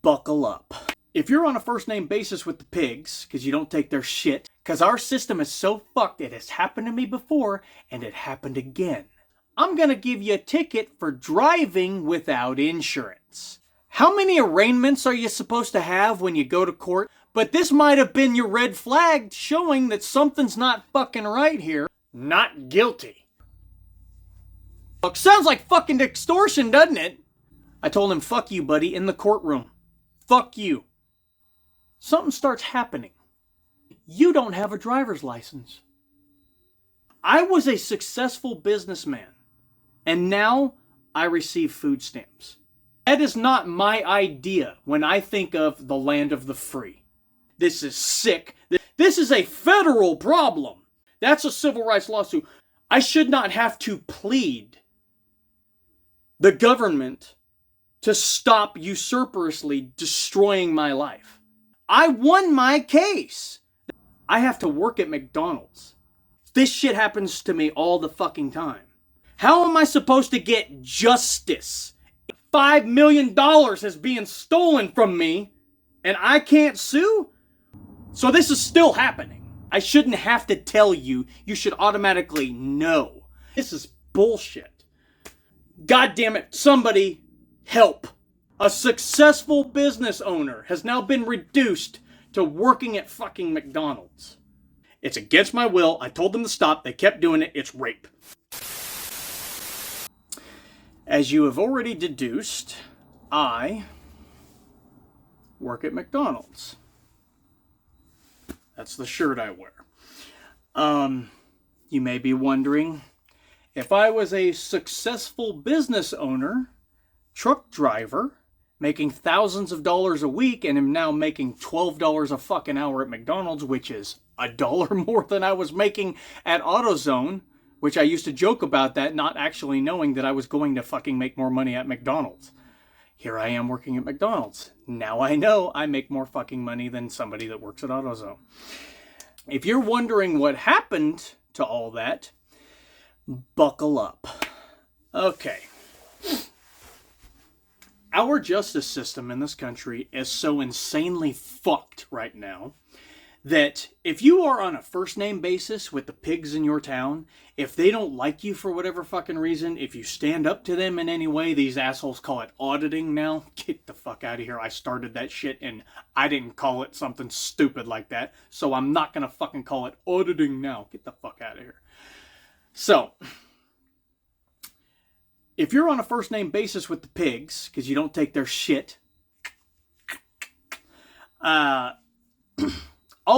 Buckle up. If you're on a first name basis with the pigs, because you don't take their shit, because our system is so fucked, it has happened to me before, and it happened again. I'm gonna give you a ticket for driving without insurance. How many arraignments are you supposed to have when you go to court? But this might have been your red flag showing that something's not fucking right here. Not guilty. Look, sounds like fucking extortion, doesn't it? I told him, fuck you, buddy, in the courtroom. Fuck you. Something starts happening. You don't have a driver's license. I was a successful businessman, and now I receive food stamps. That is not my idea when I think of the land of the free. This is sick. This is a federal problem. That's a civil rights lawsuit. I should not have to plead the government to stop usurperously destroying my life. I won my case. I have to work at McDonald's. This shit happens to me all the fucking time. How am I supposed to get justice? $5 million is being stolen from me and I can't sue? So this is still happening. I shouldn't have to tell you. You should automatically know. This is bullshit. God damn it, somebody help. A successful business owner has now been reduced to working at fucking McDonald's. It's against my will. I told them to stop. They kept doing it. It's rape. As you have already deduced, I work at McDonald's. That's the shirt I wear. You may be wondering, if I was a successful business owner, truck driver, making thousands of dollars a week, and am now making $12 a fucking hour at McDonald's, which is $1 more than I was making at AutoZone, which I used to joke about that, not actually knowing that I was going to fucking make more money at McDonald's. Here I am working at McDonald's. Now I know I make more fucking money than somebody that works at AutoZone. If you're wondering what happened to all that, buckle up. Okay. Our justice system in this country is so insanely fucked right now that if you are on a first name basis with the pigs in your town, if they don't like you for whatever fucking reason, if you stand up to them in any way, these assholes call it auditing now. Get the fuck out of here. I started that shit and I didn't call it something stupid like that. So I'm not going to fucking call it auditing now. Get the fuck out of here. So, if you're on a first name basis with the pigs, because you don't take their shit, all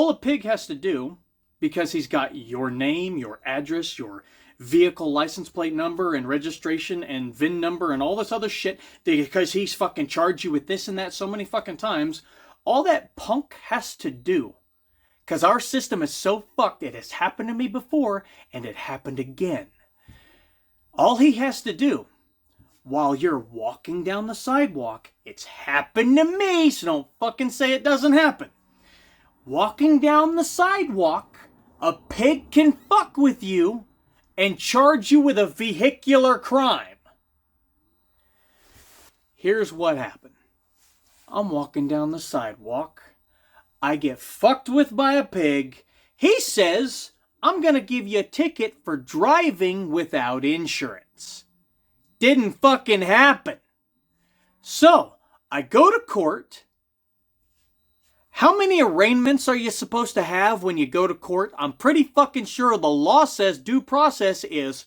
a pig has to do, because he's got your name, your address, your vehicle license plate number and registration and VIN number and all this other shit, because he's fucking charged you with this and that so many fucking times, all that punk has to do, because our system is so fucked, it has happened to me before and it happened again. All he has to do, while you're walking down the sidewalk, it's happened to me, so don't fucking say it doesn't happen. Walking down the sidewalk, a pig can fuck with you and charge you with a vehicular crime. Here's what happened. I'm walking down the sidewalk. I get fucked with by a pig. He says, I'm going to give you a ticket for driving without insurance. Didn't fucking happen. So, I go to court. How many arraignments are you supposed to have when you go to court? I'm pretty fucking sure the law says due process is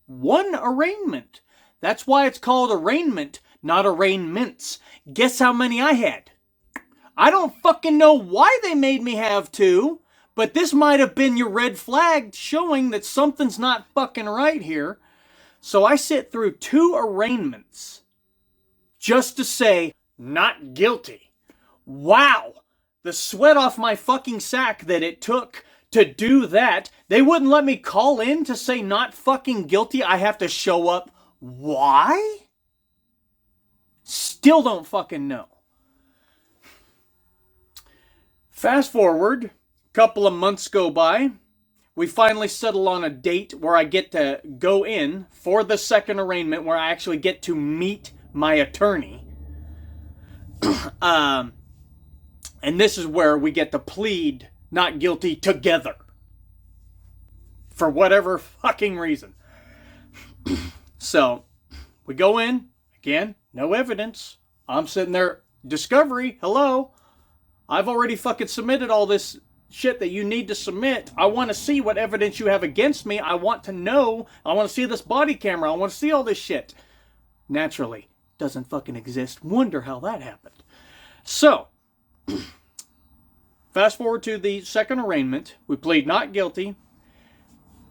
one arraignment. That's why it's called arraignment, not arraignments. Guess how many I had? I don't fucking know why they made me have two, but this might have been your red flag showing that something's not fucking right here. So I sit through 2 arraignments just to say, not guilty. Wow, the sweat off my fucking sack that it took to do that. They wouldn't let me call in to say not fucking guilty. I have to show up. Why? Still don't fucking know. Fast forward, a couple of months go by. We finally settle on a date where I get to go in for the second arraignment, where I actually get to meet my attorney. And this is where we get to plead not guilty together. For whatever fucking reason. So, we go in. Again, no evidence. I'm sitting there. Discovery, hello. I've already fucking submitted all this shit that you need to submit. I want to see what evidence you have against me. I want to know. I want to see this body camera. I want to see all this shit. Naturally, doesn't fucking exist. Wonder how that happened. So, fast forward to the second arraignment. We plead not guilty.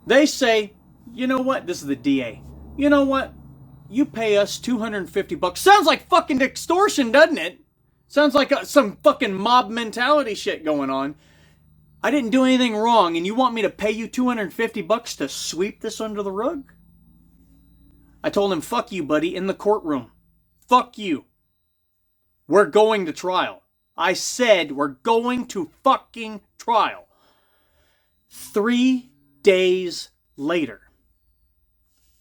They say, you know what? This is the DA. You know what? You pay us $250. Sounds like fucking extortion, doesn't it? Sounds like some fucking mob mentality shit going on. I didn't do anything wrong, and you want me to pay you $250 to sweep this under the rug? I told him, fuck you, buddy, in the courtroom. Fuck you. We're going to trial. I said we're going to fucking trial. 3 days later.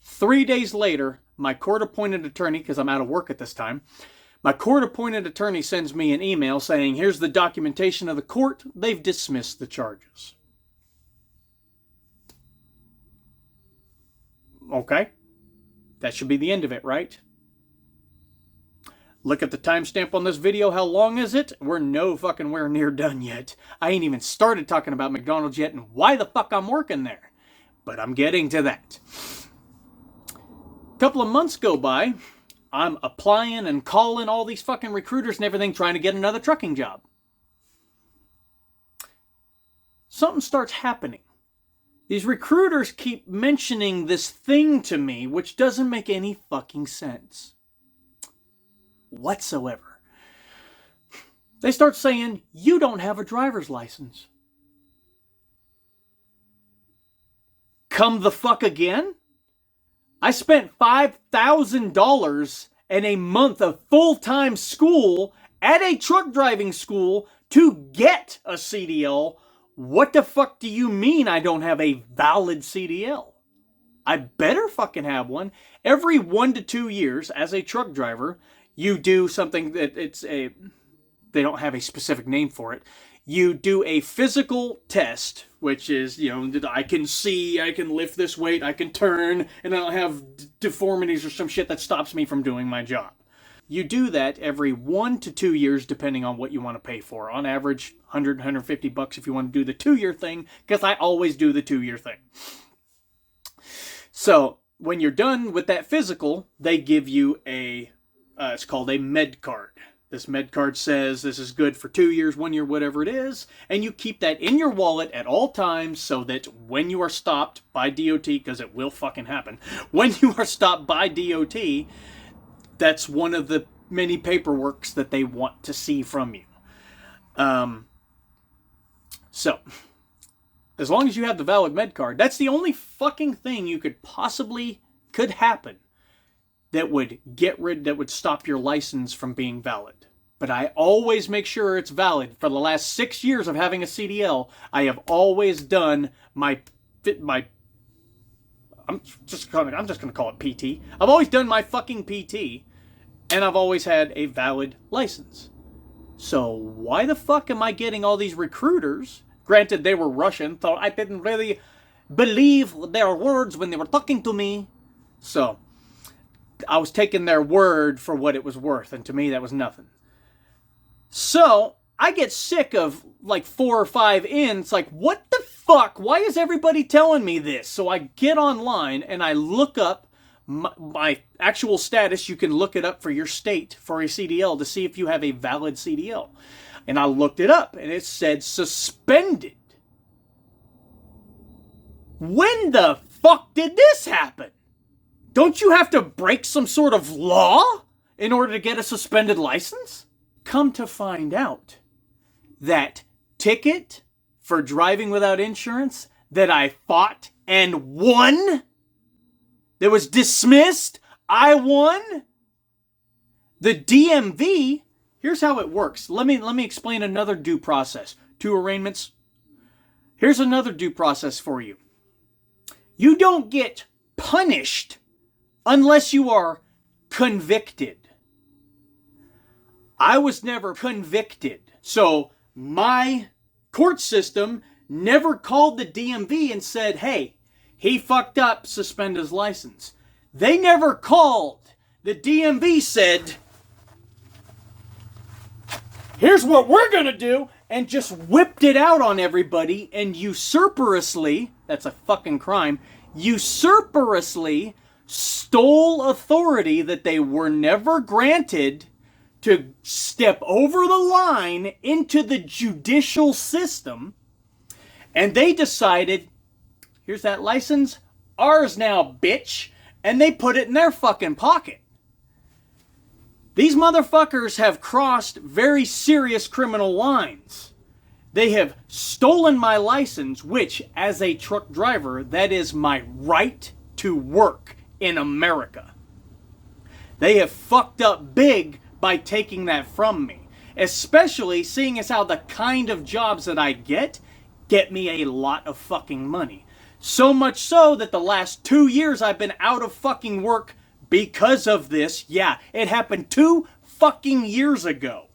3 days later, my court-appointed attorney, because I'm out of work at this time, my court-appointed attorney sends me an email saying, here's the documentation of the court. They've dismissed the charges. Okay. That should be the end of it, right? Look at the timestamp on this video. How long is it? We're no fucking where near done yet. I ain't even started talking about McDonald's yet and why the fuck I'm working there. But I'm getting to that. A couple of months go by. I'm applying and calling all these fucking recruiters and everything, trying to get another trucking job. Something starts happening. These recruiters keep mentioning this thing to me, which doesn't make any fucking sense whatsoever. They start saying, you don't have a driver's license. Come the fuck again? I spent $5,000 and a month of full-time school at a truck driving school to get a CDL. What the fuck do you mean I don't have a valid CDL? I better fucking have one. Every 1 to 2 years as a truck driver, you do something that they don't have a specific name for it. You do a physical test, which is, I can see, I can lift this weight, I can turn, and I don't have deformities or some shit that stops me from doing my job. You do that every 1 to 2 years, depending on what you want to pay for. On average, $100, $150 if you want to do the 2-year thing, because I always do the 2-year thing. So, when you're done with that physical, they give you it's called a med card. This med card says this is good for 2 years, 1 year, whatever it is, and you keep that in your wallet at all times so that when you are stopped by DOT, because it will fucking happen, when you are stopped by DOT, that's one of the many paperworks that they want to see from you. So, as long as you have the valid med card, that's the only fucking thing you could happen that would stop your license from being valid. But I always make sure it's valid. For the last 6 years of having a CDL, I have always done I'm just going to call it PT. I've always done my fucking PT, and I've always had a valid license. So why the fuck am I getting all these recruiters? Granted, they were Russian, so I didn't really believe their words when they were talking to me. So I was taking their word for what it was worth, and to me that was nothing. So I get sick of like 4 or 5 in. It's like, what the fuck? Why is everybody telling me this? So I get online and I look up my actual status. You can look it up for your state for a CDL to see if you have a valid CDL. And I looked it up and it said suspended. When the fuck did this happen? Don't you have to break some sort of law in order to get a suspended license? Come to find out, that ticket for driving without insurance that I fought and won, that was dismissed, I won. The DMV, here's how it works. Let me explain another due process. 2 arraignments. Here's another due process for you. You don't get punished unless you are convicted. I was never convicted. So my court system never called the DMV and said, hey, he fucked up, suspend his license. They never called. The DMV said, here's what we're going to do, and just whipped it out on everybody, and usurperously, that's a fucking crime, usurperously stole authority that they were never granted to step over the line into the judicial system. And they decided, here's that license, ours now, bitch. And they put it in their fucking pocket. These motherfuckers have crossed very serious criminal lines. They have stolen my license, which, as a truck driver, that is my right to work in America. They have fucked up big by taking that from me. Especially seeing as how the kind of jobs that I get me a lot of fucking money. So much so that the last 2 years I've been out of fucking work because of this. Yeah, it happened 2 fucking years ago.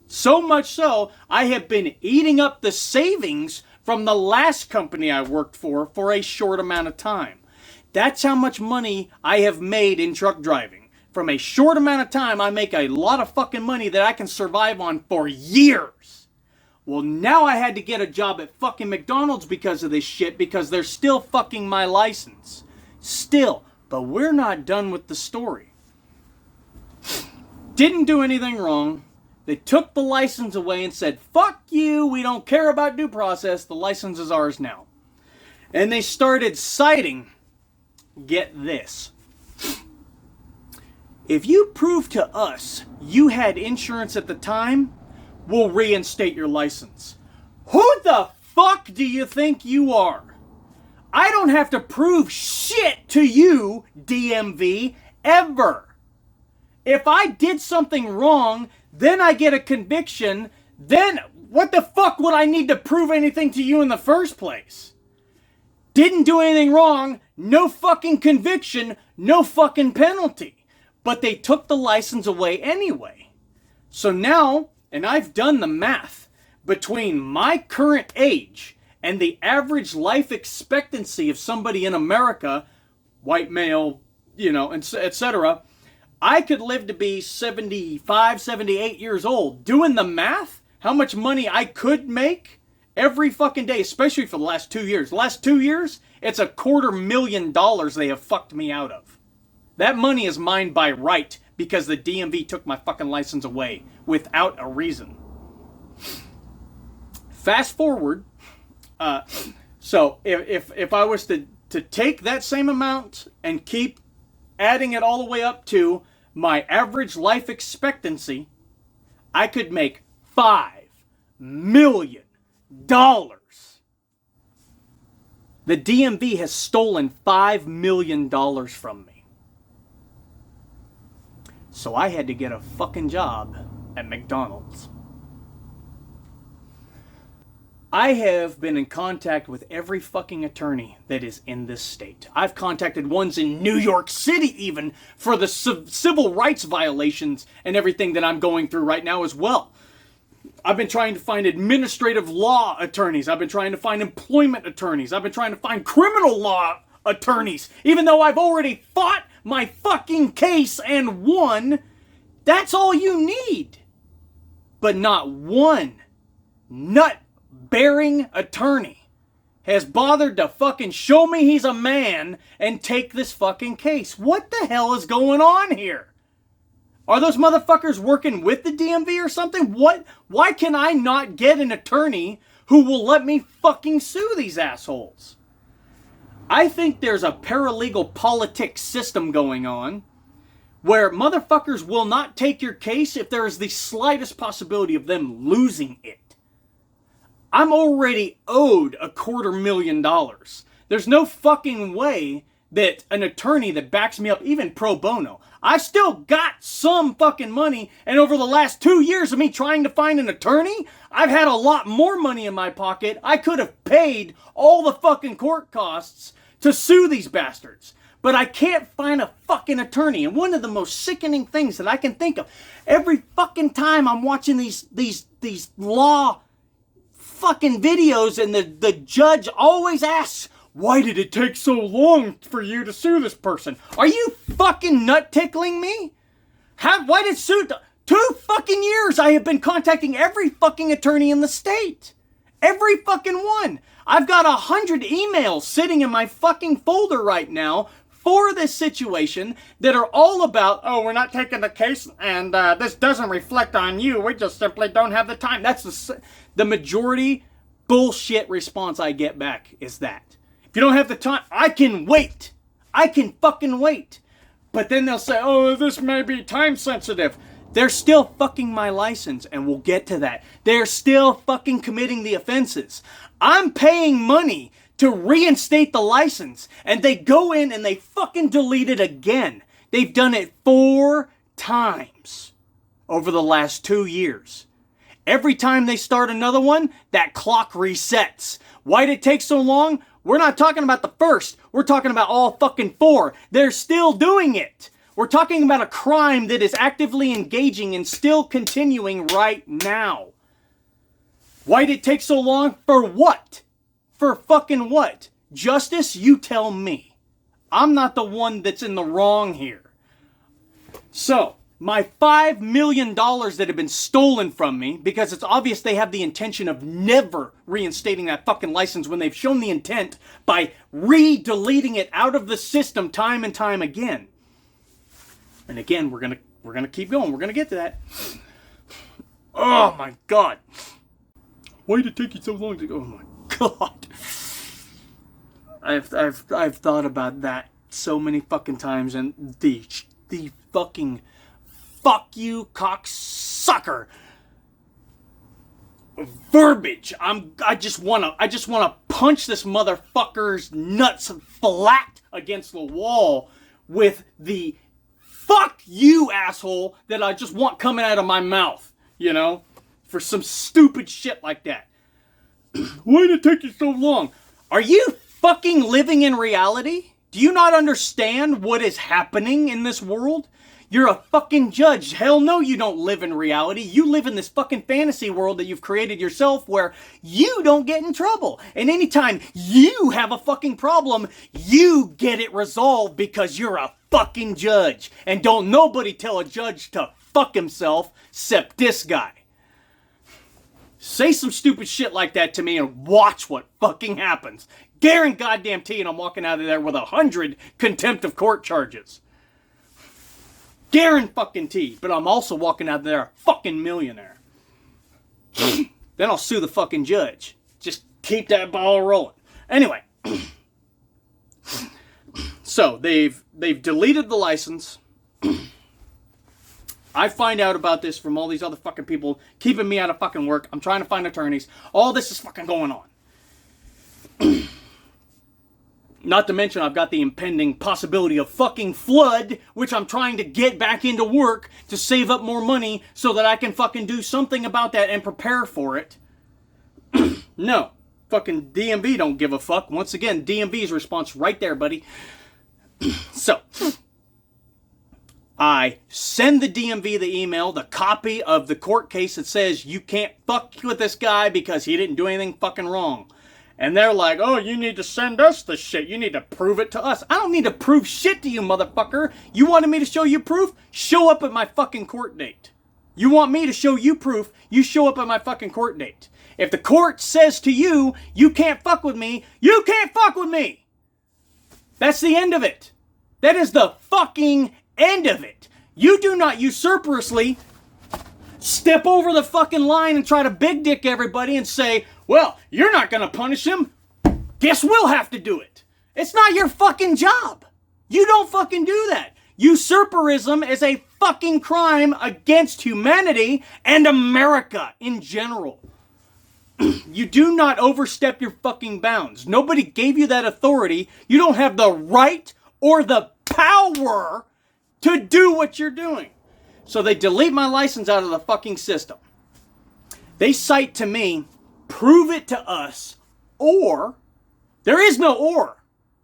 So much so, I have been eating up the savings from the last company I worked for a short amount of time. That's how much money I have made in truck driving. From a short amount of time, I make a lot of fucking money that I can survive on for years. Well, now I had to get a job at fucking McDonald's because of this shit, because they're still fucking my license. Still. But we're not done with the story. Didn't do anything wrong. They took the license away and said, fuck you, we don't care about due process, the license is ours now. And they started citing, get this, if you prove to us you had insurance at the time, we'll reinstate your license. Who the fuck do you think you are? I don't have to prove shit to you, DMV, ever. If I did something wrong, then I get a conviction, then what the fuck would I need to prove anything to you in the first place? Didn't do anything wrong, no fucking conviction, no fucking penalty. But they took the license away anyway. So now, and I've done the math, between my current age and the average life expectancy of somebody in America, white male, etc., I could live to be 75, 78 years old. Doing the math, how much money I could make every fucking day, especially for the last 2 years. The last 2 years, it's $250,000 they have fucked me out of. That money is mine by right because the DMV took my fucking license away without a reason. Fast forward, so if I was to take that same amount and keep adding it all the way up to my average life expectancy, I could make $5 million. The DMV has stolen $5 million from me. So I had to get a fucking job at McDonald's. I have been in contact with every fucking attorney that is in this state. I've contacted ones in New York City even for the civil rights violations and everything that I'm going through right now as well. I've been trying to find administrative law attorneys. I've been trying to find employment attorneys. I've been trying to find criminal law attorneys. Even though I've already fought my fucking case and won, that's all you need. But not one nut-bearing attorney has bothered to fucking show me he's a man and take this fucking case. What the hell is going on here? Are those motherfuckers working with the DMV or something? Why can I not get an attorney who will let me fucking sue these assholes? I think there's a paralegal politics system going on where motherfuckers will not take your case if there is the slightest possibility of them losing it. I'm already owed $250,000. There's no fucking way that an attorney that backs me up, even pro bono, I still got some fucking money, and over the last 2 years of me trying to find an attorney, I've had a lot more money in my pocket. I could have paid all the fucking court costs to sue these bastards. but I can't find a fucking attorney. And one of the most sickening things that I can think of, every fucking time I'm watching these law fucking videos, and the judge always asks, why did it take so long for you to sue this person? Are you fucking nut tickling me? Why did sue? 2 fucking years I have been contacting every fucking attorney in the state. Every fucking one. I've got 100 emails sitting in my fucking folder right now for this situation that are all about, oh, we're not taking the case, and this doesn't reflect on you. We just simply don't have the time. That's the majority bullshit response I get back is that. If you don't have the time, I can wait. I can fucking wait. But then they'll say, oh, this may be time sensitive. They're still fucking my license, and we'll get to that. They're still fucking committing the offenses. I'm paying money to reinstate the license, and they go in and they fucking delete it again. They've done it 4 times over the last 2 years. Every time they start another one, that clock resets. Why did it take so long? We're not talking about the first. We're talking about all fucking 4. They're still doing it. We're talking about a crime that is actively engaging and still continuing right now. Why did it take so long? For what? For fucking what? Justice, you tell me. I'm not the one that's in the wrong here. So, my $5 million that have been stolen from me, because it's obvious they have the intention of never reinstating that fucking license when they've shown the intent by re-deleting it out of the system time and time again. And again, we're gonna keep going. We're gonna get to that. Oh my God! Why did it take you so long to go? Oh my God! I've thought about that so many fucking times, and the fucking fuck you cocksucker verbiage. I just wanna punch this motherfucker's nuts flat against the wall with the fuck you, asshole, that I just want coming out of my mouth, you know, for some stupid shit like that. Why did it take you so long? Are you fucking living in reality? Do you not understand what is happening in this world? You're a fucking judge. Hell no, you don't live in reality. You live in this fucking fantasy world that you've created yourself where you don't get in trouble. And anytime you have a fucking problem, you get it resolved because you're a fucking judge. And don't nobody tell a judge to fuck himself except this guy. Say some stupid shit like that to me and watch what fucking happens. Guarantee goddamn tea, and I'm walking out of there with 100 contempt of court charges. Guarantee, but I'm also walking out there a fucking millionaire. Then I'll sue the fucking judge. Just keep that ball rolling. Anyway, so they've deleted the license. I find out about this from all these other fucking people keeping me out of fucking work. I'm trying to find attorneys. All this is fucking going on. Not to mention, I've got the impending possibility of fucking flood, which I'm trying to get back into work to save up more money so that I can fucking do something about that and prepare for it. No. Fucking DMV don't give a fuck. Once again, DMV's response right there, buddy. So, I send the DMV the email, the copy of the court case that says you can't fuck with this guy because he didn't do anything fucking wrong. And they're like, oh, you need to send us the shit. You need to prove it to us. I don't need to prove shit to you, motherfucker. You wanted me to show you proof? Show up at my fucking court date. You want me to show you proof? You show up at my fucking court date. If the court says to you, you can't fuck with me, you can't fuck with me. That's the end of it. That is the fucking end of it. You do not usurperously step over the fucking line and try to big dick everybody and say, well, you're not going to punish him. Guess we'll have to do it. It's not your fucking job. You don't fucking do that. Usurperism is a fucking crime against humanity and America in general. You do not overstep your fucking bounds. Nobody gave you that authority. You don't have the right or the power to do what you're doing. So they delete my license out of the fucking system. They cite to me, prove it to us, or, there is no or.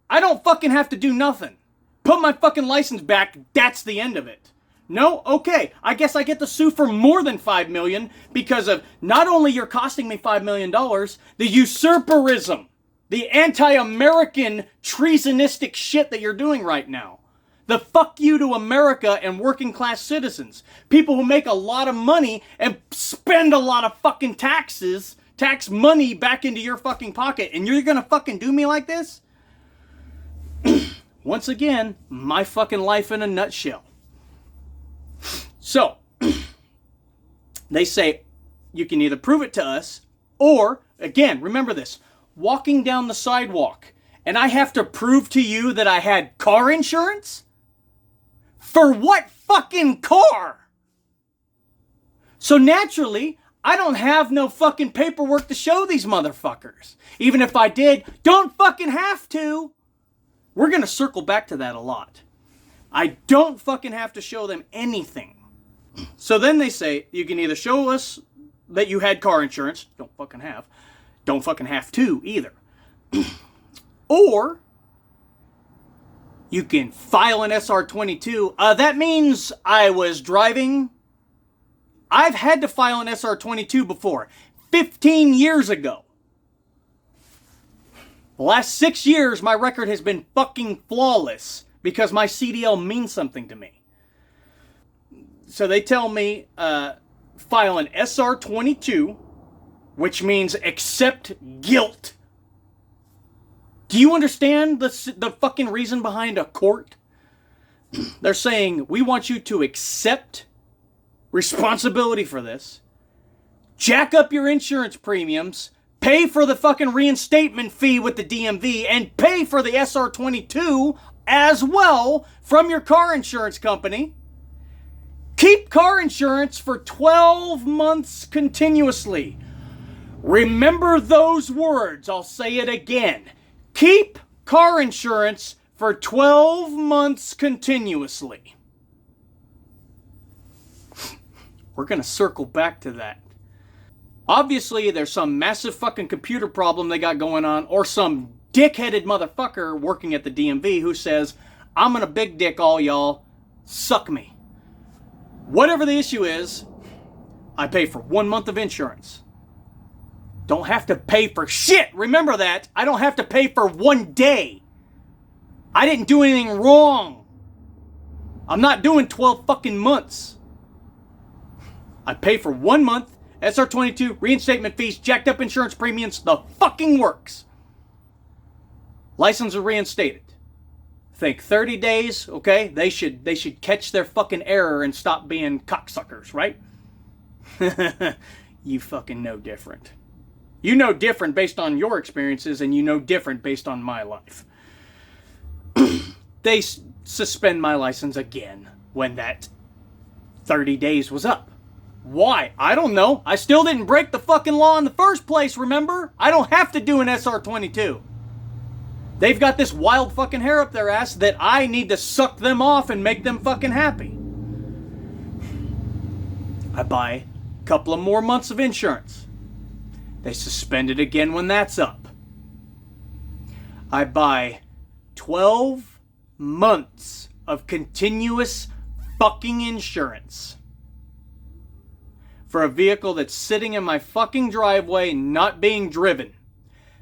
I don't fucking have to do nothing. Put my fucking license back. That's the end of it. No? Okay. I guess I get to sue for more than $5 million because of not only you're costing me $5 million, the usurperism, the anti-American treasonistic shit that you're doing right now. The fuck you to America and working class citizens. People who make a lot of money and spend a lot of fucking tax money back into your fucking pocket. And you're gonna fucking do me like this? Once again, my fucking life in a nutshell. So, they say you can either prove it to us or, again, remember this, walking down the sidewalk and I have to prove to you that I had car insurance? For what fucking car? So naturally, I don't have no fucking paperwork to show these motherfuckers. Even if I did, don't fucking have to. We're going to circle back to that a lot. I don't fucking have to show them anything. So then they say, you can either show us that you had car insurance, don't fucking have to either. Or you can file an SR-22. That means I was driving. I've had to file an SR-22 before, 15 years ago. The last 6 years, my record has been fucking flawless because my CDL means something to me. So they tell me, file an SR-22, which means accept guilt. Do you understand the fucking reason behind a court? They're saying, we want you to accept responsibility for this, jack up your insurance premiums, pay for the fucking reinstatement fee with the DMV, and pay for the SR-22 as well from your car insurance company. Keep car insurance for 12 months continuously. Remember those words. I'll say it again. Keep car insurance for 12 months continuously. We're going to circle back to that. Obviously, there's some massive fucking computer problem they got going on, or some dick-headed motherfucker working at the DMV who says, I'm gonna big dick all y'all, suck me. Whatever the issue is, I pay for 1 month of insurance. Don't have to pay for shit. Remember that. I don't have to pay for 1 day. I didn't do anything wrong. I'm not doing 12 fucking months. I pay for 1 month, SR-22, reinstatement fees, jacked up insurance premiums, the fucking works. License is reinstated. Think 30 days, okay? They should catch their fucking error and stop being cocksuckers, right? You fucking know different. You know different based on your experiences, and you know different based on my life. They suspend my license again when that 30 days was up. Why? I don't know. I still didn't break the fucking law in the first place, remember? I don't have to do an SR-22. They've got this wild fucking hair up their ass that I need to suck them off and make them fucking happy. I buy a couple of more months of insurance. They suspend it again when that's up. I buy 12 months of continuous fucking insurance for a vehicle that's sitting in my fucking driveway not being driven.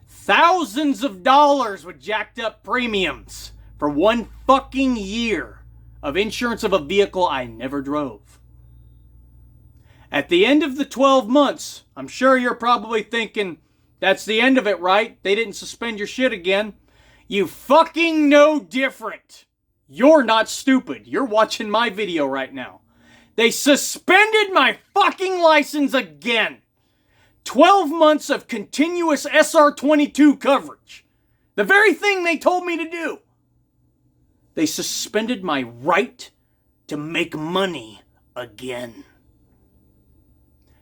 Thousands of dollars with jacked up premiums for 1 fucking year of insurance of a vehicle I never drove. At the end of the 12 months, I'm sure you're probably thinking, that's the end of it, right? They didn't suspend your shit again. You fucking know different. You're not stupid. You're watching my video right now. They suspended my fucking license again. 12 months of continuous SR-22 coverage. The very thing they told me to do. They suspended my right to make money again.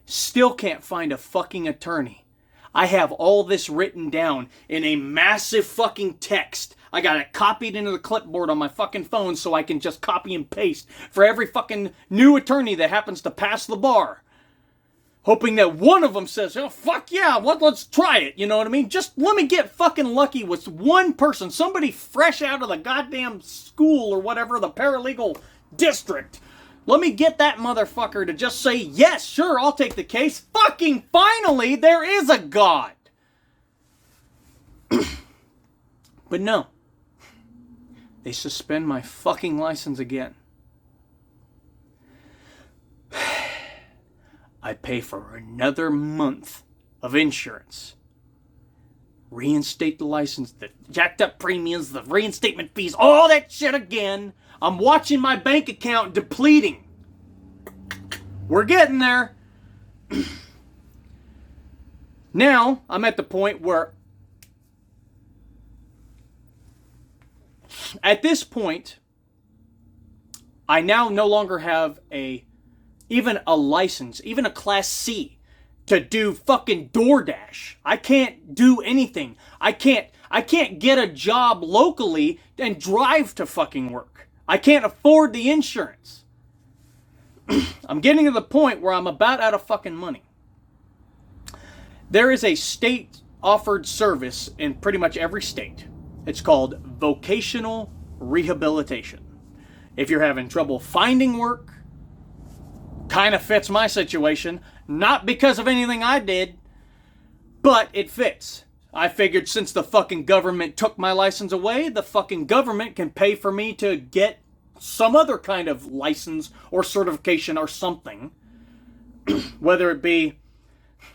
Still can't find a fucking attorney. I have all this written down in a massive fucking text. I got it copied into the clipboard on my fucking phone so I can just copy and paste for every fucking new attorney that happens to pass the bar. hoping that one of them says, oh, fuck yeah, let's try it, you know what I mean? Just let me get fucking lucky with one person, somebody fresh out of the goddamn school or whatever, the paralegal district. Let me get that motherfucker to just say, yes, sure, I'll take the case. Fucking finally, there is a God. But no. They suspend my fucking license again. I pay for another month of insurance. Reinstate the license, the jacked up premiums, the reinstatement fees, all that shit again. I'm watching my bank account depleting. We're getting there. Now, I'm at the point where at this point, I now no longer have even a license, even a Class C, to do fucking DoorDash. I can't do anything. I can't get a job locally and drive to fucking work. I can't afford the insurance. I'm getting to the point where I'm about out of fucking money. There is a state-offered service in pretty much every state. It's called vocational rehabilitation. If you're having trouble finding work, kind of fits my situation. Not because of anything I did, but it fits. I figured since the fucking government took my license away, the fucking government can pay for me to get some other kind of license or certification or something. Whether it be,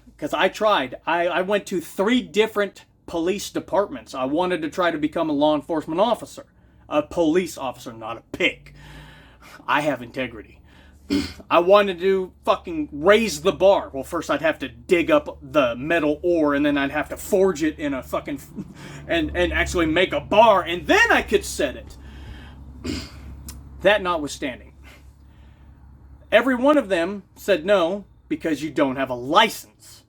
because I tried. I went to 3 different police departments. I wanted to try to become a law enforcement officer. A police officer, not a pig. I have integrity. I wanted to fucking raise the bar. Well, first I'd have to dig up the metal ore, and then I'd have to forge it in a fucking and actually make a bar, and then I could set it. That notwithstanding, every one of them said no because you don't have a license.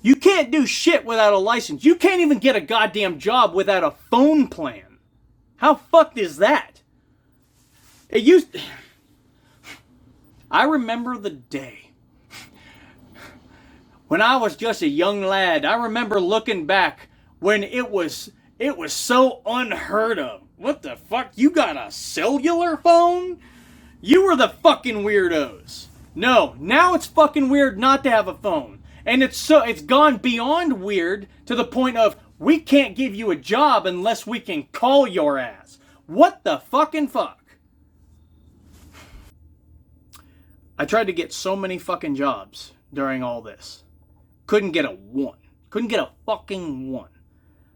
You can't do shit without a license. You can't even get a goddamn job without a phone plan. How fucked is that? I remember the day when I was just a young lad. I remember looking back when it was so unheard of. What the fuck? You got a cellular phone? You were the fucking weirdos. No, now it's fucking weird not to have a phone. And it's gone beyond weird to the point of we can't give you a job unless we can call your ass. What the fucking fuck? I tried to get so many fucking jobs during all this. Couldn't get a one. Couldn't get a fucking one.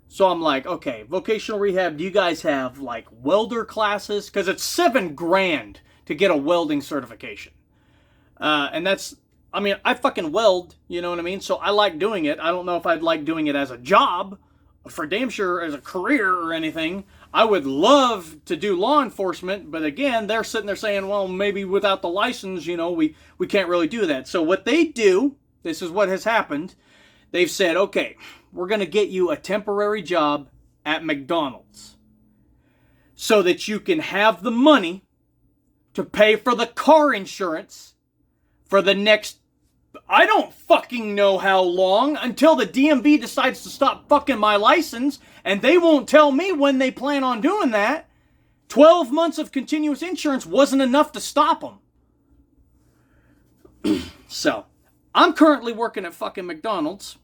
So I'm like, okay, vocational rehab, do you guys have like welder classes? Because it's $7,000 to get a welding certification. And that's, I mean, I fucking weld, you know what I mean? So I like doing it. I don't know if I'd like doing it as a job, for damn sure as a career or anything. I would love to do law enforcement, but again, they're sitting there saying, well, maybe without the license, you know, we can't really do that. So what they do, this is what has happened, they've said, okay, we're going to get you a temporary job at McDonald's so that you can have the money to pay for the car insurance for the next, I don't fucking know how long, until the DMV decides to stop fucking my license, and they won't tell me when they plan on doing that. 12 months of continuous insurance wasn't enough to stop them. So, I'm currently working at fucking McDonald's.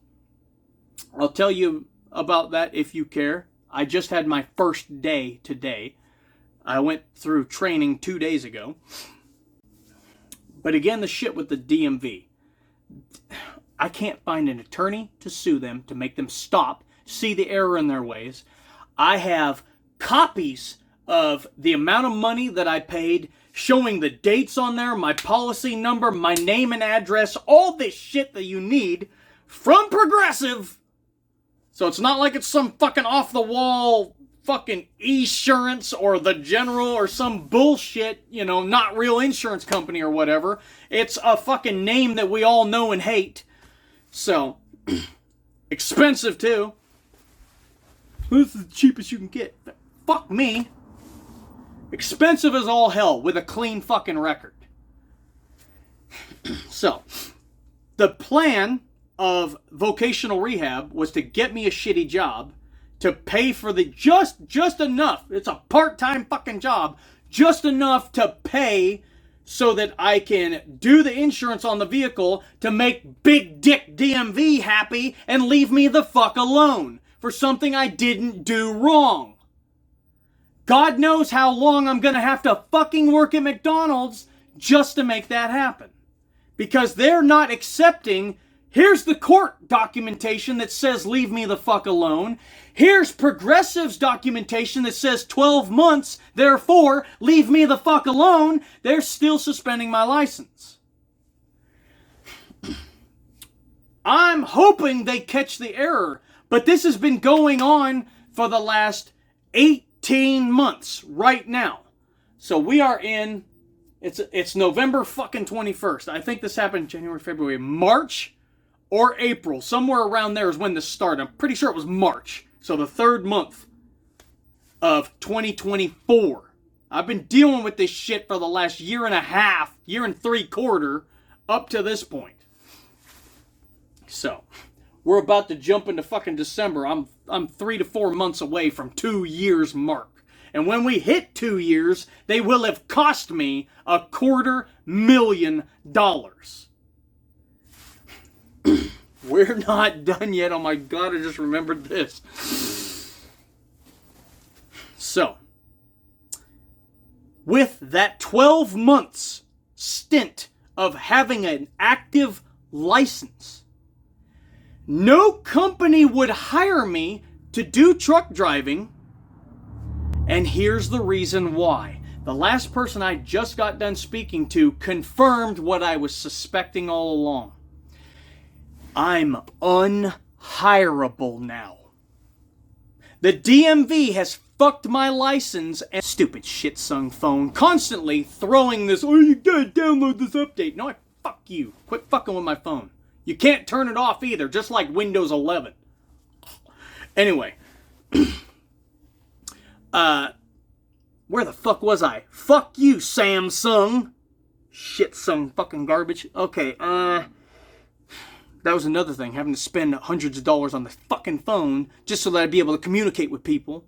I'll tell you about that if you care. I just had my first day today. I went through training 2 days ago. But again, the shit with the DMV. I can't find an attorney to sue them, to make them stop, see the error in their ways. I have copies of the amount of money that I paid, showing the dates on there, my policy number, my name and address, all this shit that you need from Progressive. So it's not like it's some fucking off-the-wall fucking Esurance or the General or some bullshit, you know, not real insurance company or whatever. It's a fucking name that we all know and hate. So, expensive too. This is the cheapest you can get. Fuck me. Expensive as all hell with a clean fucking record. So, the plan of vocational rehab was to get me a shitty job, to pay for the just enough. It's a part-time fucking job. Just enough to pay so that I can do the insurance on the vehicle to make Big Dick DMV happy and leave me the fuck alone for something I didn't do wrong. God knows how long I'm gonna have to fucking work at McDonald's just to make that happen. Because they're not accepting, here's the court documentation that says leave me the fuck alone. Here's Progressive's documentation that says 12 months, therefore leave me the fuck alone. They're still suspending my license. I'm hoping they catch the error, but this has been going on for the last 18 months right now. So we are in, it's November fucking 21st. I think this happened January, February, March or April. Somewhere around there is when this started. I'm pretty sure it was March. So the third month of 2024. I've been dealing with this shit for the last year and a half, year and 3/4, up to this point. So, we're about to jump into fucking December. I'm 3 to 4 months away from 2 years mark. And when we hit 2 years, they will have cost me $250,000. We're not done yet. Oh my God, I just remembered this. So, with that 12 months stint of having an active license, no company would hire me to do truck driving. And here's the reason why. The last person I just got done speaking to confirmed what I was suspecting all along. I'm unhireable now. The DMV has fucked my license and stupid shit-sung phone constantly throwing this, oh, you gotta download this update. No, fuck you. Quit fucking with my phone. You can't turn it off either, just like Windows 11. Anyway. Where the fuck was I? Fuck you, Samsung. Shit-sung fucking garbage. Okay, that was another thing, having to spend hundreds of dollars on the fucking phone just so that I'd be able to communicate with people.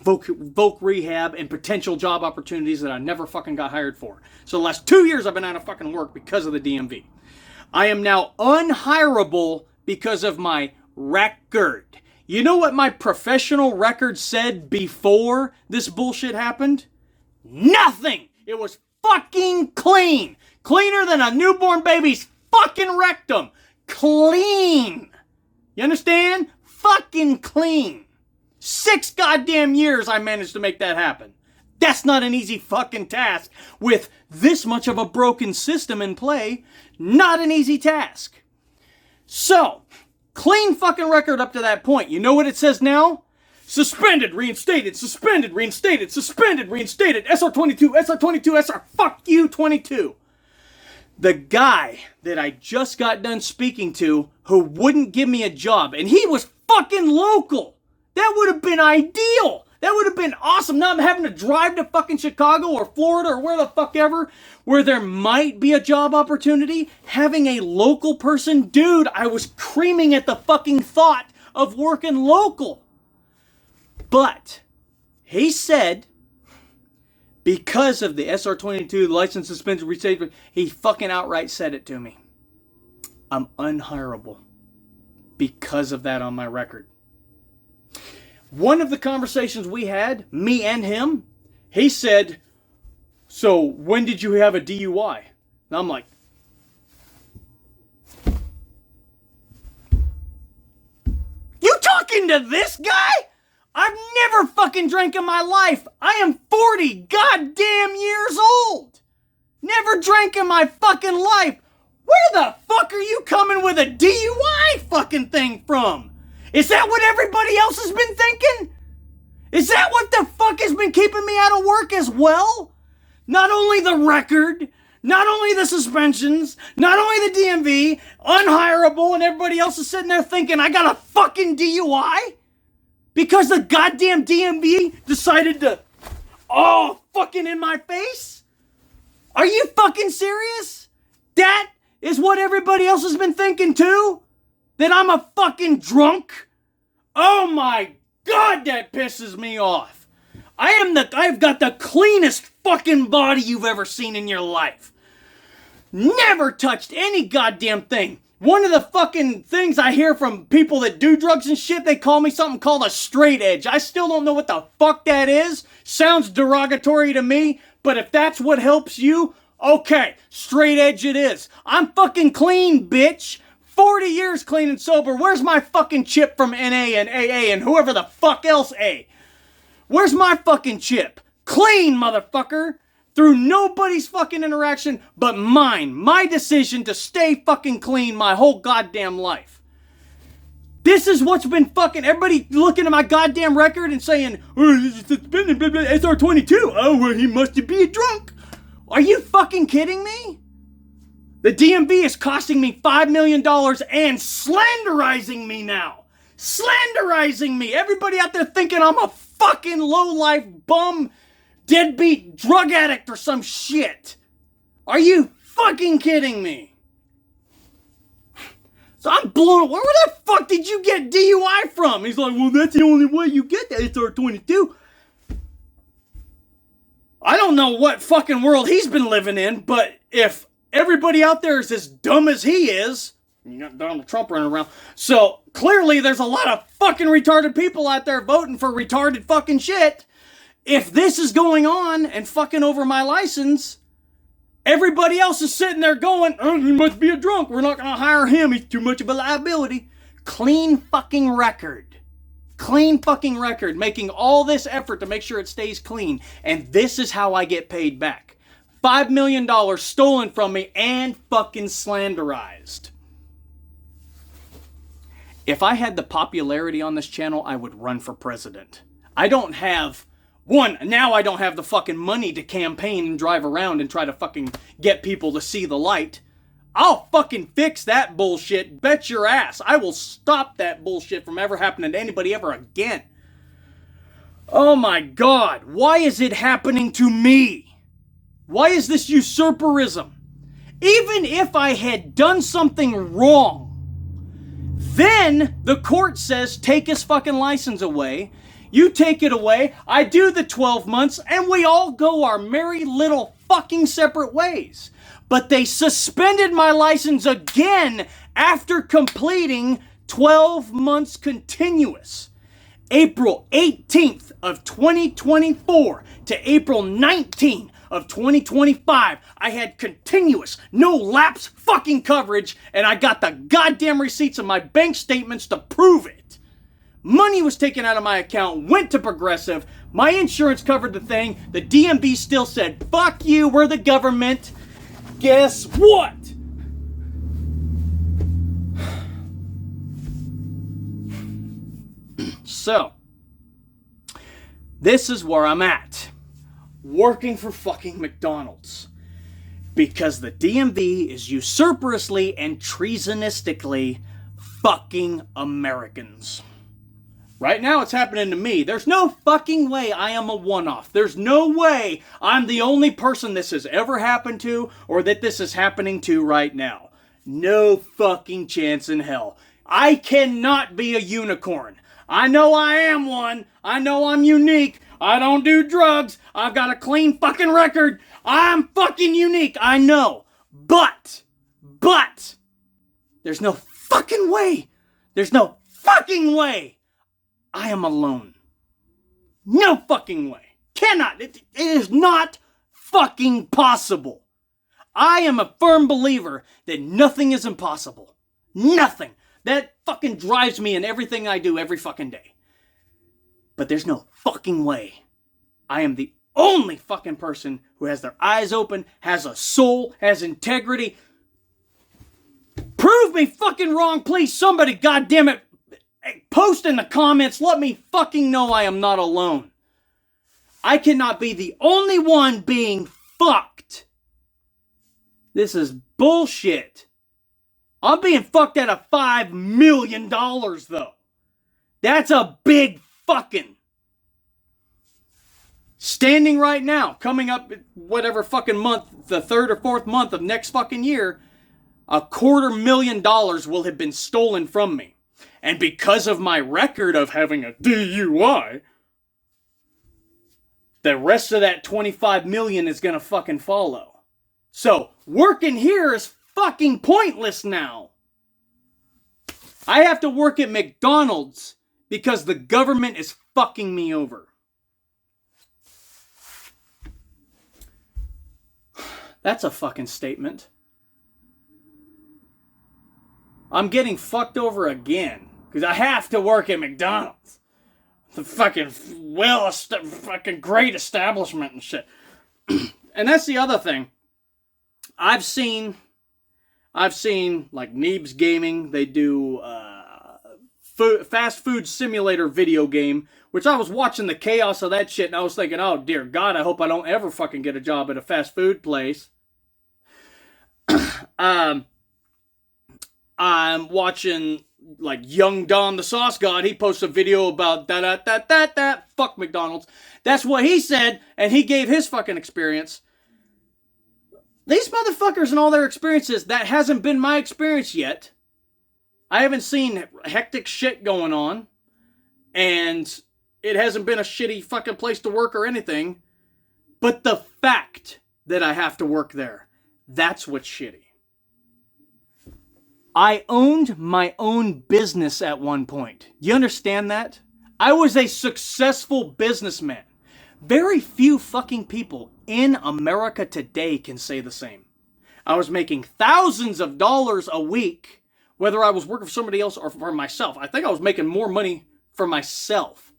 Voc rehab and potential job opportunities that I never fucking got hired for. So the last 2 years I've been out of fucking work because of the DMV. I am now unhireable because of my record. You know what my professional record said before this bullshit happened? Nothing! It was fucking clean! Cleaner than a newborn baby's fucking rectum. Clean. You understand? Fucking clean. 6 goddamn years I managed to make that happen. That's not an easy fucking task. With this much of a broken system in play, not an easy task. So, clean fucking record up to that point. You know what it says now? Suspended, reinstated, suspended, reinstated, suspended, reinstated, SR22, SR22, SR, fuck you, 22. The guy that I just got done speaking to who wouldn't give me a job, and he was fucking local. That would have been ideal. That would have been awesome. Not having to drive to fucking Chicago or Florida or where the fuck ever, where there might be a job opportunity. Having a local person, dude, I was creaming at the fucking thought of working local. But he said, because of the SR22, license suspension, restatement, he fucking outright said it to me. I'm unhireable because of that on my record. One of the conversations we had, me and him, he said, so when did you have a DUI? And I'm like, you talking to this guy? I've never fucking drank in my life. I am 40 goddamn years old. Never drank in my fucking life. Where the fuck are you coming with a DUI fucking thing from? Is that what everybody else has been thinking? Is that what the fuck has been keeping me out of work as well? Not only the record, not only the suspensions, not only the DMV, unhireable, and everybody else is sitting there thinking I got a fucking DUI? Because the goddamn DMV decided to all fucking in my face? Are you fucking serious? That is what everybody else has been thinking too? That I'm a fucking drunk? Oh my God, that pisses me off. I've got the cleanest fucking body you've ever seen in your life. Never touched any goddamn thing. One of the fucking things I hear from people that do drugs and shit, they call me something called a straight edge. I still don't know what the fuck that is. Sounds derogatory to me, but if that's what helps you, okay, straight edge it is. I'm fucking clean, bitch. 40 years clean and sober. Where's my fucking chip from NA and AA and whoever the fuck else A? Where's my fucking chip? Clean, motherfucker. Through nobody's fucking interaction but mine. My decision to stay fucking clean my whole goddamn life. This is what's been fucking... Everybody looking at my goddamn record and saying, oh, it's been SR22. Oh, well, he must be a drunk. Are you fucking kidding me? The DMV is costing me $5 million and slanderizing me now. Slanderizing me. Everybody out there thinking I'm a fucking low-life bum, deadbeat drug addict or some shit. Are you fucking kidding me? So I'm blown. Where the fuck did you get DUI from? He's like, well, that's the only way you get that SR22. I don't know what fucking world he's been living in, but if everybody out there is as dumb as he is, you got Donald Trump running around, so clearly there's a lot of fucking retarded people out there voting for retarded fucking shit. If this is going on and fucking over my license, everybody else is sitting there going, oh, he must be a drunk. We're not going to hire him. He's too much of a liability. Clean fucking record. Clean fucking record. Making all this effort to make sure it stays clean. And this is how I get paid back. $5 million stolen from me and fucking slanderized. If I had the popularity on this channel, I would run for president. I don't have... now I don't have the fucking money to campaign and drive around and try to fucking get people to see the light. I'll fucking fix that bullshit. Bet your ass. I will stop that bullshit from ever happening to anybody ever again. Oh my God. Why is it happening to me? Why is this usurperism? Even if I had done something wrong, then the court says take his fucking license away. You take it away, I do the 12 months, and we all go our merry little fucking separate ways. But they suspended my license again after completing 12 months continuous. April 18th of 2024 to April 19th of 2025, I had continuous, no lapse fucking coverage, and I got the goddamn receipts and my bank statements to prove it. Money was taken out of my account, went to Progressive, my insurance covered the thing, the DMV still said, fuck you, we're the government. Guess what? So, this is where I'm at. Working for fucking McDonald's. Because the DMV is usurperously and treasonistically fucking Americans. Right now it's happening to me. There's no fucking way I am a one-off. There's no way I'm the only person this has ever happened to or that this is happening to right now. No fucking chance in hell. I cannot be a unicorn. I know I am one. I know I'm unique. I don't do drugs. I've got a clean fucking record. I'm fucking unique. I know. But, there's no fucking way. There's no fucking way I am alone. No fucking way. Cannot. It is not fucking possible. I am a firm believer that nothing is impossible. Nothing. That fucking drives me in everything I do every fucking day. But there's no fucking way. I am the only fucking person who has their eyes open, has a soul, has integrity. Prove me fucking wrong, please. Somebody, goddammit, post in the comments. Let me fucking know I am not alone. I cannot be the only one being fucked. This is bullshit. I'm being fucked out of $5 million, though. That's a big fucking. Standing right now, coming up whatever fucking month, the 3rd or 4th month of next fucking year, $250,000 will have been stolen from me. And because of my record of having a DUI, the rest of that $25 million is gonna fucking follow. So, working here is fucking pointless now. I have to work at McDonald's because the government is fucking me over. That's a fucking statement. I'm getting fucked over again because I have to work at McDonald's. The fucking fucking great establishment and shit. And that's the other thing. I've seen like Neebs Gaming. They do fast food simulator video game, which I was watching the chaos of that shit and I was thinking, oh dear God, I hope I don't ever fucking get a job at a fast food place. I'm watching like Young Don the Sauce God. He posts a video about fuck McDonald's. That's what he said, and he gave his fucking experience. These motherfuckers and all their experiences, that hasn't been my experience yet. I haven't seen hectic shit going on, and it hasn't been a shitty fucking place to work or anything. But the fact that I have to work there, that's what's shitty. I owned my own business at one point. You understand that? I was a successful businessman. Very few fucking people in America today can say the same. I was making thousands of dollars a week, whether I was working for somebody else or for myself. I think I was making more money for myself.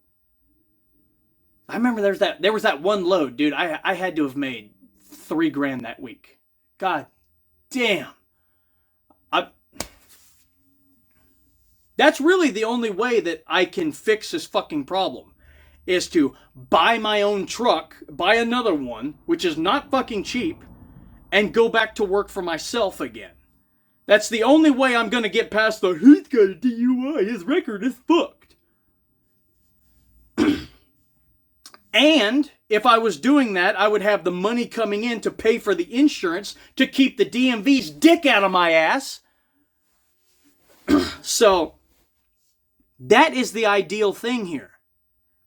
I remember there was that one load, dude. I had to have made $3,000 that week. God damn. That's really the only way that I can fix this fucking problem, is to buy my own truck, buy another one, which is not fucking cheap, and go back to work for myself again. That's the only way I'm going to get past the, he's got a DUI, his record is fucked. And if I was doing that, I would have the money coming in to pay for the insurance to keep the DMV's dick out of my ass. So, that is the ideal thing here.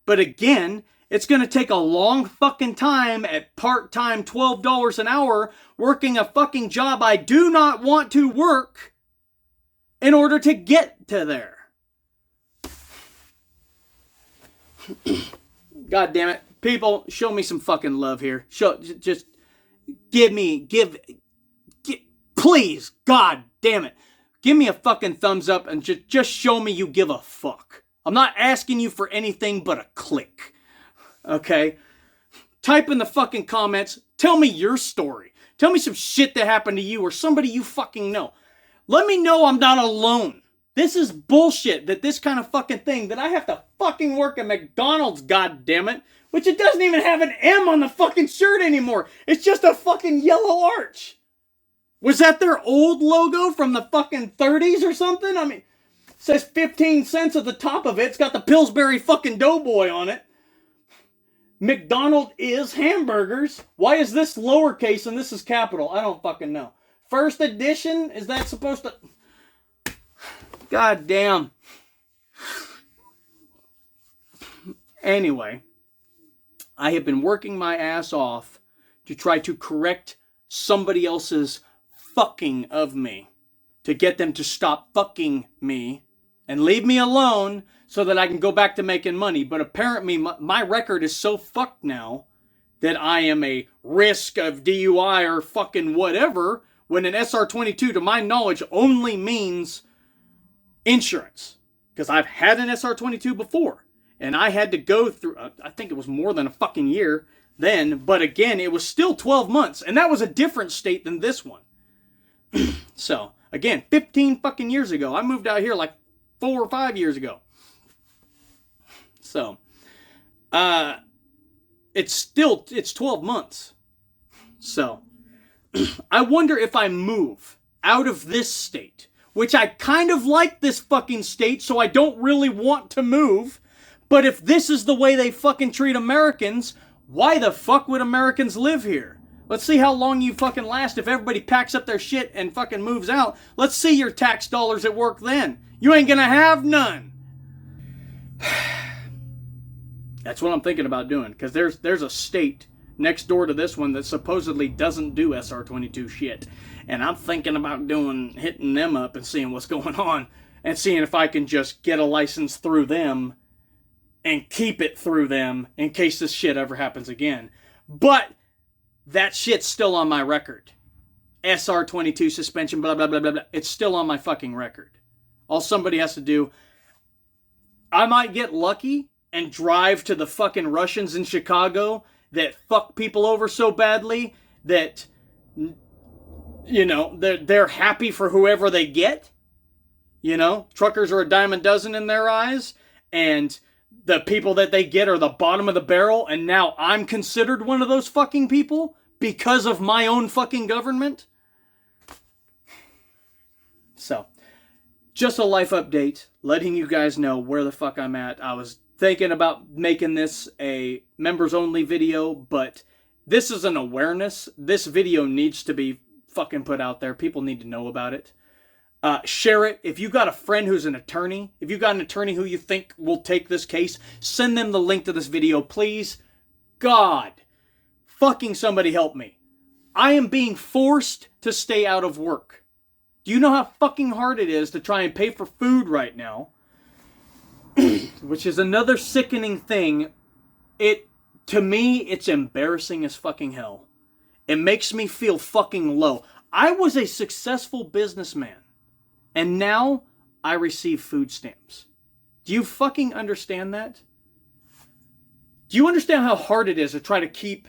But again, it's going to take a long fucking time at part-time $12 an hour working a fucking job I do not want to work in order to get to there. God damn it. People, show me some fucking love here. Just please, God damn it. Give me a fucking thumbs up and just show me you give a fuck. I'm not asking you for anything but a click. Okay? Type in the fucking comments. Tell me your story. Tell me some shit that happened to you or somebody you fucking know. Let me know I'm not alone. This is bullshit that this kind of fucking thing that I have to fucking work at McDonald's, goddammit, which it doesn't even have an M on the fucking shirt anymore. It's just a fucking yellow arch. Was that their old logo from the fucking 30s or something? I mean, it says 15 cents at the top of it. It's got the Pillsbury fucking Doughboy on it. McDonald is hamburgers. Why is this lowercase and this is capital? I don't fucking know. First edition? Is that supposed to... God damn. Anyway, I have been working my ass off to try to correct somebody else's fucking of me, to get them to stop fucking me and leave me alone so that I can go back to making money. But apparently my record is so fucked now that I am a risk of DUI or fucking whatever, when an SR22, to my knowledge, only means insurance. Because I've had an SR22 before, and I had to go through, I think it was more than a fucking year then, but again, it was still 12 months, and that was a different state than this one. So, again, 15 fucking years ago. I moved out here like 4 or 5 years ago. So, it's 12 months. So, I wonder if I move out of this state, which I kind of like this fucking state, so I don't really want to move. But if this is the way they fucking treat Americans, Why the fuck would Americans live here? Let's see how long you fucking last if everybody packs up their shit and fucking moves out. Let's see your tax dollars at work then. You ain't gonna have none. That's what I'm thinking about doing, because there's a state next door to this one that supposedly doesn't do SR22 shit. And I'm thinking about hitting them up and seeing what's going on and seeing if I can just get a license through them and keep it through them in case this shit ever happens again. But that shit's still on my record. SR22 suspension, blah, blah, blah, blah, blah. It's still on my fucking record. All somebody has to do, I might get lucky and drive to the fucking Russians in Chicago that fuck people over so badly that, you know, they're happy for whoever they get. You know, truckers are a dime a dozen in their eyes, and the people that they get are the bottom of the barrel, and now I'm considered one of those fucking people because of my own fucking government. So, just a life update, letting you guys know where the fuck I'm at. I was thinking about making this a members only video, but this is an awareness. This video needs to be fucking put out there. People need to know about it. Share it. If you got a friend who's an attorney, if you got an attorney who you think will take this case, send them the link to this video, please. God, fucking somebody help me. I am being forced to stay out of work. Do you know how fucking hard it is to try and pay for food right now? Which is another sickening thing. To me, it's embarrassing as fucking hell. It makes me feel fucking low. I was a successful businessman. And now, I receive food stamps. Do you fucking understand that? Do you understand how hard it is to try to keep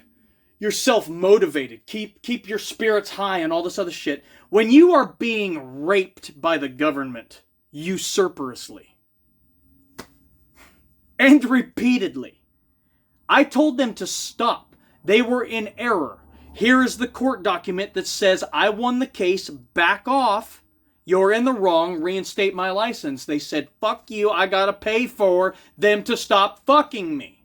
yourself motivated, keep your spirits high and all this other shit, when you are being raped by the government usurperously? And repeatedly. I told them to stop. They were in error. Here is the court document that says I won the case, back off. You're in the wrong, reinstate my license. They said, fuck you, I gotta pay for them to stop fucking me.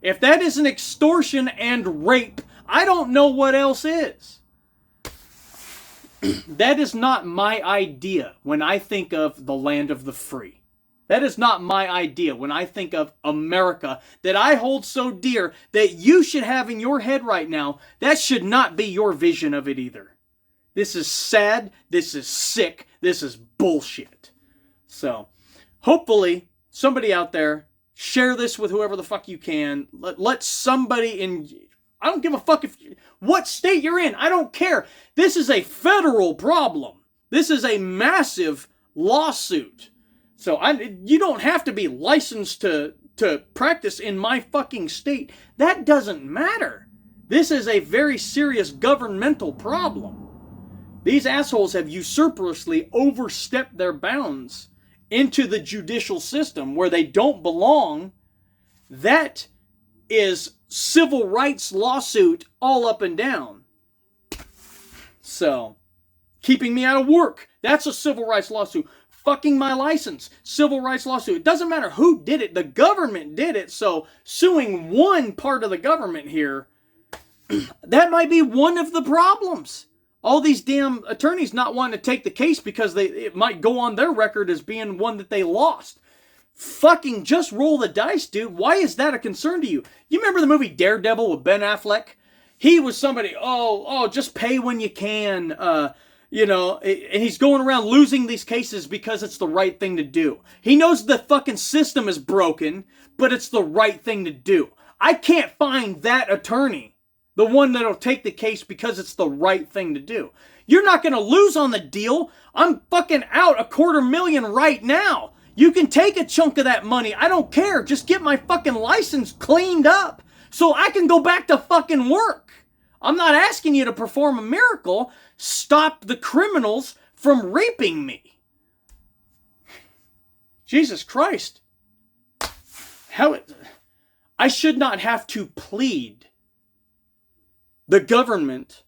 If that isn't extortion and rape, I don't know what else is. That is not my idea when I think of the land of the free. That is not my idea when I think of America that I hold so dear that you should have in your head right now. That should not be your vision of it either. This is sad. This is sick. This is bullshit. So, hopefully, somebody out there, share this with whoever the fuck you can. Let somebody in... I don't give a fuck what state you're in. I don't care. This is a federal problem. This is a massive lawsuit. So, you don't have to be licensed to practice in my fucking state. That doesn't matter. This is a very serious governmental problem. These assholes have usurperously overstepped their bounds into the judicial system where they don't belong. That is civil rights lawsuit all up and down. So, keeping me out of work, that's a civil rights lawsuit. Fucking my license, civil rights lawsuit. It doesn't matter who did it, the government did it. So, suing one part of the government here, that might be one of the problems. All these damn attorneys not wanting to take the case because it might go on their record as being one that they lost. Fucking just roll the dice, dude. Why is that a concern to you? You remember the movie Daredevil with Ben Affleck? He was somebody, just pay when you can, and he's going around losing these cases because it's the right thing to do. He knows the fucking system is broken, but it's the right thing to do. I can't find that attorney. The one that'll take the case because it's the right thing to do. You're not going to lose on the deal. I'm fucking out $250,000 right now. You can take a chunk of that money. I don't care. Just get my fucking license cleaned up so I can go back to fucking work. I'm not asking you to perform a miracle. Stop the criminals from raping me. Jesus Christ. I should not have to plead the government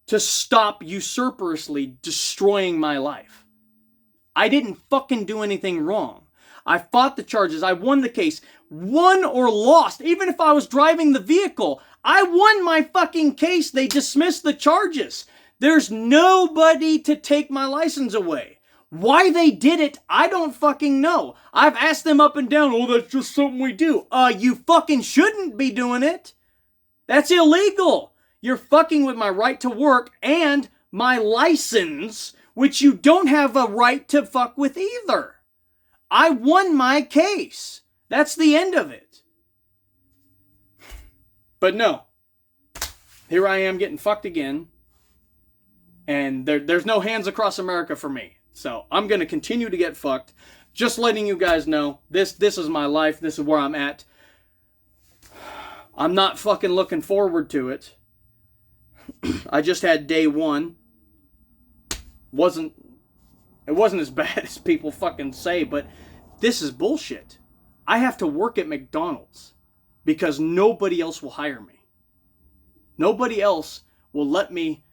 to stop usurperously destroying my life. I didn't fucking do anything wrong. I fought the charges. I won the case. won or lost, even if I was driving the vehicle, I won my fucking case. They dismissed the charges. There's nobody to take my license away. Why they did it, I don't fucking know. I've asked them up and down, oh, that's just something we do. You fucking shouldn't be doing it. That's illegal. You're fucking with my right to work and my license, which you don't have a right to fuck with either. I won my case. That's the end of it. But no. Here I am getting fucked again. And there's no hands across America for me. So I'm going to continue to get fucked. Just letting you guys know, this is my life. This is where I'm at. I'm not fucking looking forward to it. I just had day one. It wasn't as bad as people fucking say, but this is bullshit. I have to work at McDonald's because nobody else will hire me. Nobody else will let me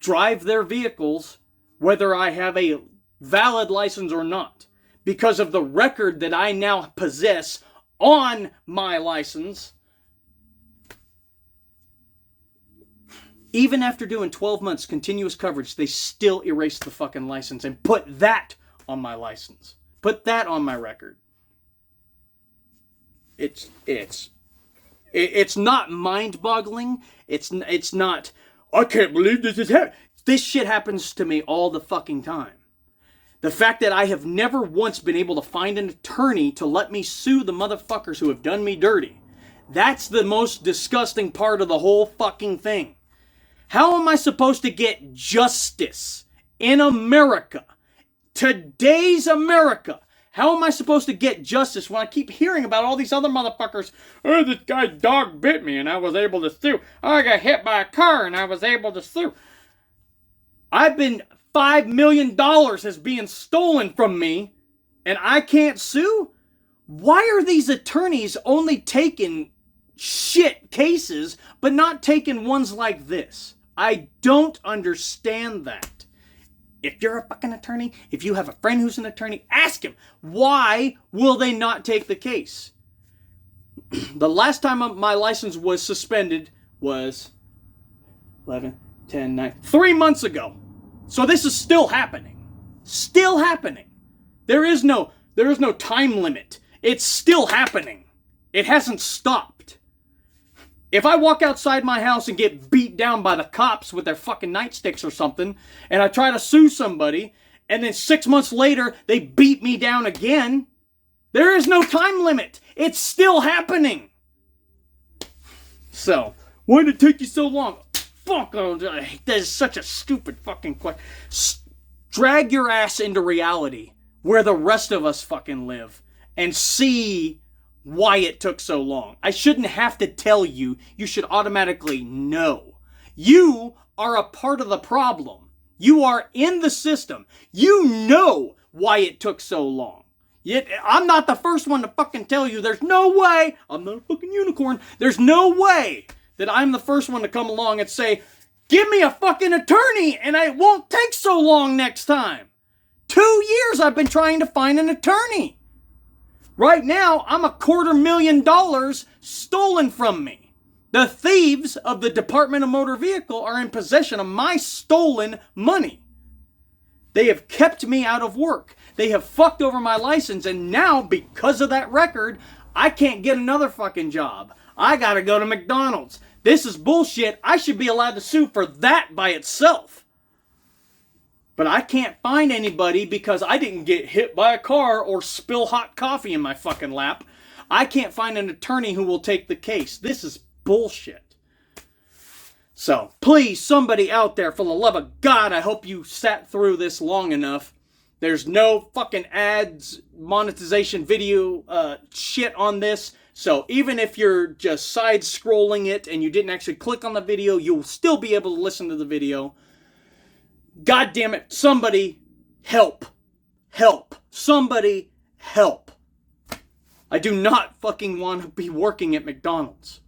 drive their vehicles whether I have a valid license or not, because of the record that I now possess on my license. Even after doing 12 months continuous coverage, they still erased the fucking license and put that on my license. Put that on my record. It's not mind-boggling. It's not, I can't believe this is happening. This shit happens to me all the fucking time. The fact that I have never once been able to find an attorney to let me sue the motherfuckers who have done me dirty. That's the most disgusting part of the whole fucking thing. How am I supposed to get justice in America? Today's America. How am I supposed to get justice when I keep hearing about all these other motherfuckers? Oh, this guy's dog bit me and I was able to sue. Oh, I got hit by a car and I was able to sue. I've been $5 million is being stolen from me and I can't sue? Why are these attorneys only taking shit cases but not taking ones like this? I don't understand that. If you're a fucking attorney, if you have a friend who's an attorney, ask him, why will they not take the case? The last time my license was suspended was 11, 10, 9, 3 months ago. So this is still happening. Still happening. There is no time limit. It's still happening. It hasn't stopped. If I walk outside my house and get beat down by the cops with their fucking nightsticks or something, and I try to sue somebody, and then 6 months later they beat me down again, there is no time limit. It's still happening. So, why did it take you so long? Fuck, that is such a stupid fucking question. Drag your ass into reality, where the rest of us fucking live, and see why it took so long. I shouldn't have to tell you. You should automatically know. You are a part of the problem. You are in the system. You know why it took so long. Yet I'm not the first one to fucking tell you. There's no way. I'm not a fucking unicorn. There's no way that I'm the first one to come along and say, give me a fucking attorney and it won't take so long next time. 2 years I've been trying to find an attorney. Right now, I'm $250,000 stolen from me. The thieves of the Department of Motor Vehicle are in possession of my stolen money. They have kept me out of work. They have fucked over my license, and now, because of that record, I can't get another fucking job. I gotta go to McDonald's. This is bullshit. I should be allowed to sue for that by itself. But I can't find anybody because I didn't get hit by a car or spill hot coffee in my fucking lap. I can't find an attorney who will take the case. This is bullshit. So, please, somebody out there, for the love of God, I hope you sat through this long enough. There's no fucking ads, monetization, video shit on this. So, even if you're just side-scrolling it and you didn't actually click on the video, you'll still be able to listen to the video. God damn it, somebody help. Help. Somebody help. I do not fucking want to be working at McDonald's.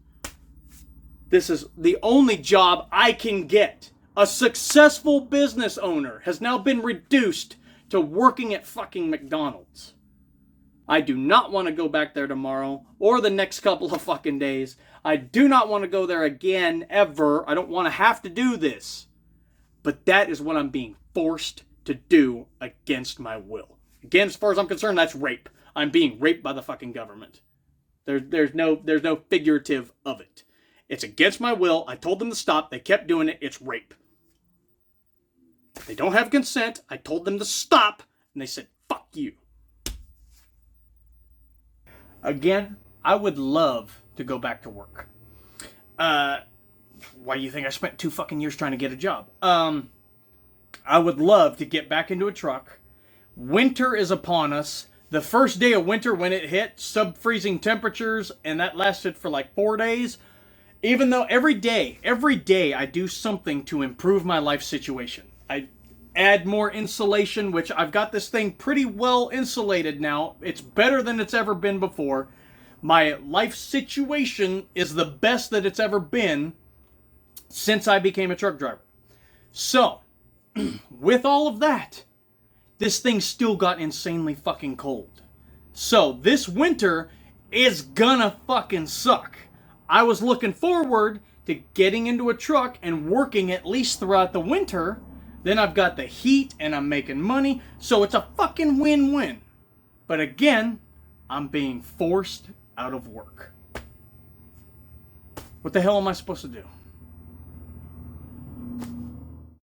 This is the only job I can get. A successful business owner has now been reduced to working at fucking McDonald's. I do not want to go back there tomorrow or the next couple of fucking days. I do not want to go there again, ever. I don't want to have to do this. But that is what I'm being forced to do against my will. Again, as far as I'm concerned, that's rape. I'm being raped by the fucking government. There's no figurative of it. It's against my will. I told them to stop. They kept doing it. It's rape. They don't have consent. I told them to stop, and they said, fuck you. Again, I would love to go back to work. Why do you think I spent 2 fucking years trying to get a job? I would love to get back into a truck. Winter is upon us. The first day of winter when it hit, sub-freezing temperatures, and that lasted for like 4 days. Even though every day I do something to improve my life situation. I add more insulation, which I've got this thing pretty well insulated now. It's better than it's ever been before. My life situation is the best that it's ever been since I became a truck driver. So, with all of that, this thing still got insanely fucking cold. So, this winter is gonna fucking suck. I was looking forward to getting into a truck and working at least throughout the winter. Then I've got the heat and I'm making money. So it's a fucking win-win. But again, I'm being forced out of work. What the hell am I supposed to do?